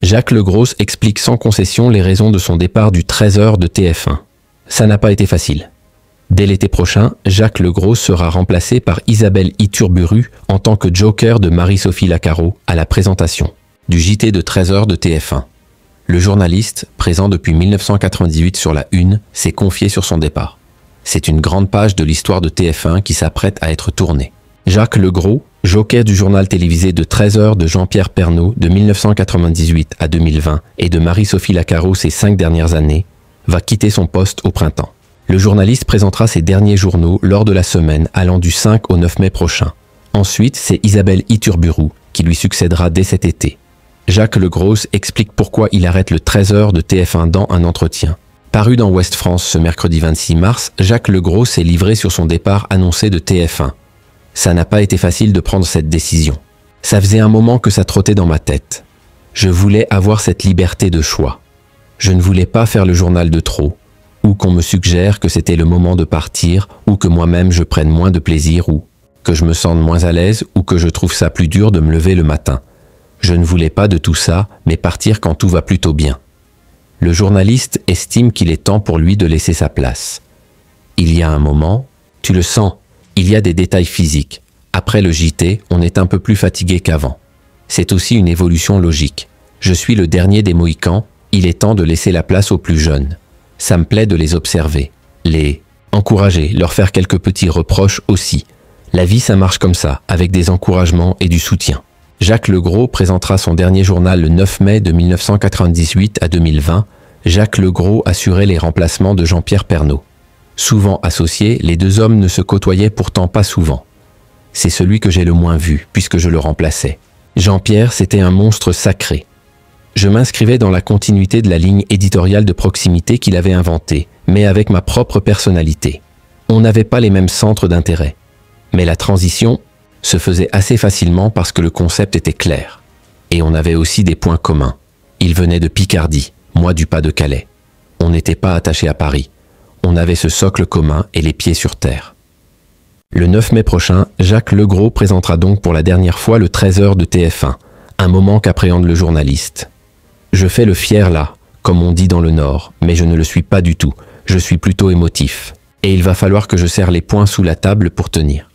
Jacques Legros explique sans concession les raisons de son départ du 13h de TF1. Ça n'a pas été facile. Dès l'été prochain, Jacques Legros sera remplacé par Isabelle Iturburu en tant que joker de Marie-Sophie Lacaro à la présentation du JT de 13h de TF1. Le journaliste, présent depuis 1998 sur la Une, s'est confié sur son départ. C'est une grande page de l'histoire de TF1 qui s'apprête à être tournée. Jacques Legros, joker du journal télévisé de 13h de Jean-Pierre Pernaut de 1998 à 2020 et de Marie-Sophie Lacaro ces 5 dernières années, va quitter son poste au printemps. Le journaliste présentera ses derniers journaux lors de la semaine allant du 5 au 9 mai prochain. Ensuite, c'est Isabelle Iturburu qui lui succédera dès cet été. Jacques Legros explique pourquoi il arrête le 13h de TF1 dans un entretien. Paru dans Ouest France ce mercredi 26 mars, Jacques Legros s'est livré sur son départ annoncé de TF1. Ça n'a pas été facile de prendre cette décision. Ça faisait un moment que ça trottait dans ma tête. Je voulais avoir cette liberté de choix. Je ne voulais pas faire le journal de trop, ou qu'on me suggère que c'était le moment de partir, ou que moi-même je prenne moins de plaisir, ou que je me sente moins à l'aise, ou que je trouve ça plus dur de me lever le matin. Je ne voulais pas de tout ça, mais partir quand tout va plutôt bien. Le journaliste estime qu'il est temps pour lui de laisser sa place. Il y a un moment, tu le sens, il y a des détails physiques. Après le JT, on est un peu plus fatigué qu'avant. C'est aussi une évolution logique. Je suis le dernier des Mohicans, il est temps de laisser la place aux plus jeunes. Ça me plaît de les observer, les encourager, leur faire quelques petits reproches aussi. La vie, ça marche comme ça, avec des encouragements et du soutien. Jacques Legros présentera son dernier journal le 9 mai de 1998 à 2020. Jacques Legros assurait les remplacements de Jean-Pierre Pernaut. Souvent associés, les deux hommes ne se côtoyaient pourtant pas souvent. C'est celui que j'ai le moins vu, puisque je le remplaçais. Jean-Pierre, c'était un monstre sacré. Je m'inscrivais dans la continuité de la ligne éditoriale de proximité qu'il avait inventée, mais avec ma propre personnalité. On n'avait pas les mêmes centres d'intérêt. Mais la transition se faisait assez facilement parce que le concept était clair. Et on avait aussi des points communs. Il venait de Picardie, moi du Pas-de-Calais. On n'était pas attachés à Paris. On avait ce socle commun et les pieds sur terre. Le 9 mai prochain, Jacques Legros présentera donc pour la dernière fois le 13h de TF1, un moment qu'appréhende le journaliste. Je fais le fier là, comme on dit dans le Nord, mais je ne le suis pas du tout. Je suis plutôt émotif. Et il va falloir que je serre les poings sous la table pour tenir.